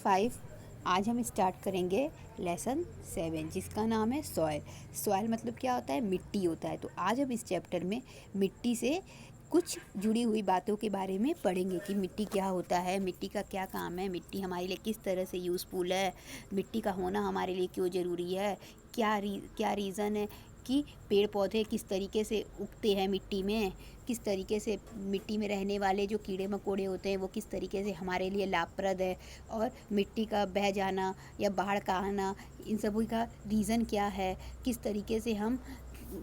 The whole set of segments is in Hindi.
5 आज हम स्टार्ट करेंगे लेसन 7 जिसका नाम है सॉयल। सॉयल मतलब क्या होता है? मिट्टी होता है। तो आज हम इस चैप्टर में मिट्टी से कुछ जुड़ी हुई बातों के बारे में पढ़ेंगे कि मिट्टी क्या होता है, मिट्टी का क्या काम है, मिट्टी हमारे लिए किस तरह से यूज़फुल है, मिट्टी का होना हमारे लिए क्यों ज़रूरी है, क्या रीज़न है कि पेड़ पौधे किस तरीके से उगते हैं मिट्टी में, किस तरीके से मिट्टी में रहने वाले जो कीड़े मकोड़े होते हैं वो किस तरीके से हमारे लिए लाभप्रद है, और मिट्टी का बह जाना या बाढ़ का आना, इन सभी का रीज़न क्या है, किस तरीके से हम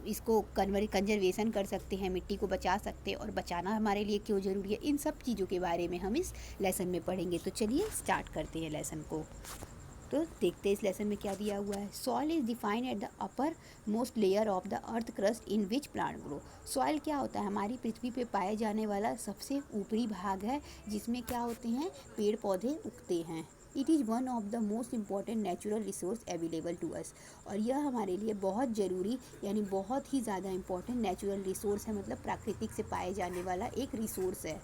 इसको कंजर्वेशन कर सकते हैं, मिट्टी को बचा सकते हैं और बचाना हमारे लिए क्यों ज़रूरी है। इन सब चीज़ों के बारे में हम इस लेसन में पढ़ेंगे। तो चलिए स्टार्ट करते हैं लेसन को। तो देखते हैं इस लेसन में क्या दिया हुआ है। Soil is defined at the upper most layer of the earth crust in which plant grow. Soil क्या होता है? हमारी पृथ्वी पे पाए जाने वाला सबसे ऊपरी भाग है जिसमें क्या होते हैं? पेड़ पौधे उगते हैं। It is one of the most important natural resource available to us. और यह हमारे लिए बहुत ज़रूरी यानी बहुत ही ज़्यादा इम्पॉर्टेंट नेचुरल रिसोर्स है, मतलब प्राकृतिक से पाए जाने वाला एक रिसोर्स है।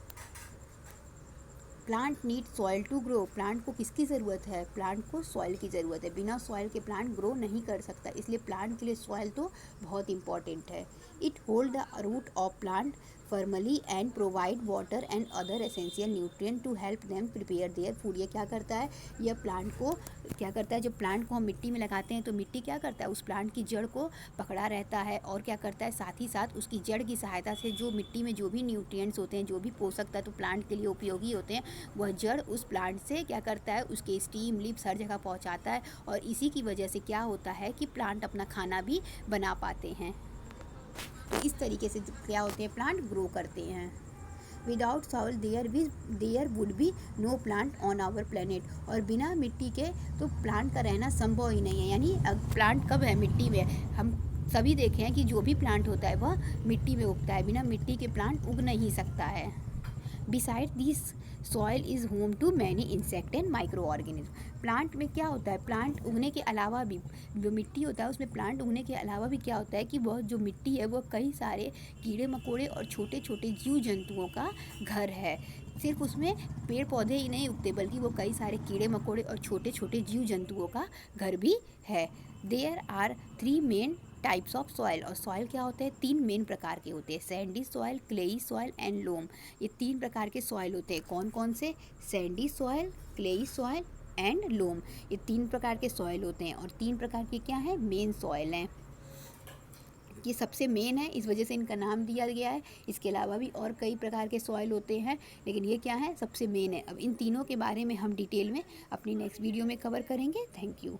Plant need soil to grow. Plant को किसकी ज़रूरत है? प्लांट को सॉइल की ज़रूरत है। बिना सॉइल के प्लांट ग्रो नहीं कर सकता, इसलिए प्लांट के लिए सॉइल तो बहुत इंपॉर्टेंट है। It hold the root of plant firmly and provide water and other essential nutrient to help them prepare their food. ये क्या करता है? यह प्लांट को क्या करता है? जब प्लांट को हम मिट्टी में लगाते हैं तो मिट्टी क्या करता है? उस प्लांट की जड़ को पकड़ा रहता है और क्या करता है? साथ ही साथ उसकी जड़ की सहायता से जो मिट्टी में जो भी न्यूट्रिएंट्स होते हैं, जो भी पोषक तत्व प्लांट के लिए उपयोगी होते हैं, वह जड़ उस प्लांट से क्या करता है? उसके स्टीम लिप्स हर जगह पहुंचाता है और इसी की वजह से क्या होता है कि प्लांट अपना खाना भी बना पाते हैं। तो इस तरीके से क्या होते हैं? प्लांट ग्रो करते हैं। Without soil there would be no plant on our planet. और बिना मिट्टी के तो प्लांट का रहना संभव ही नहीं है। यानी प्लांट कब है? मिट्टी में। हम सभी देखे हैं कि जो भी प्लांट होता है वह मिट्टी में उगता है, बिना मिट्टी के प्लांट उग नहीं सकता है। Beside this soil is home to many insect and microorganism. Plant में क्या होता है? प्लांट उगने के अलावा भी जो मिट्टी होता है उसमें प्लांट उगने के अलावा भी क्या होता है कि वह जो मिट्टी है वह कई सारे कीड़े मकोड़े और छोटे छोटे जीव जंतुओं का घर है। सिर्फ उसमें पेड़ पौधे ही नहीं उगते बल्कि वो कई सारे कीड़े मकोड़े और छोटे छोटे जीव जंतुओं का घर भी है। There are 3 main types of soil. और सॉइल क्या होते हैं? 3 मेन प्रकार के होते हैं, sandy soil, clayey soil and loam. ये 3 प्रकार के सॉइल होते हैं। कौन कौन से? Sandy soil, clayey soil and loam. ये 3 प्रकार के सॉइल होते हैं और 3 प्रकार के क्या हैं? मेन सॉइल हैं। ये सबसे मेन है, इस वजह से इनका नाम दिया गया है। इसके अलावा भी और कई प्रकार के सॉइल होते हैं, लेकिन ये क्या है? सबसे मेन है। अब इन तीनों के बारे में हम डिटेल में अपनी नेक्स्ट वीडियो में कवर करेंगे। Thank you.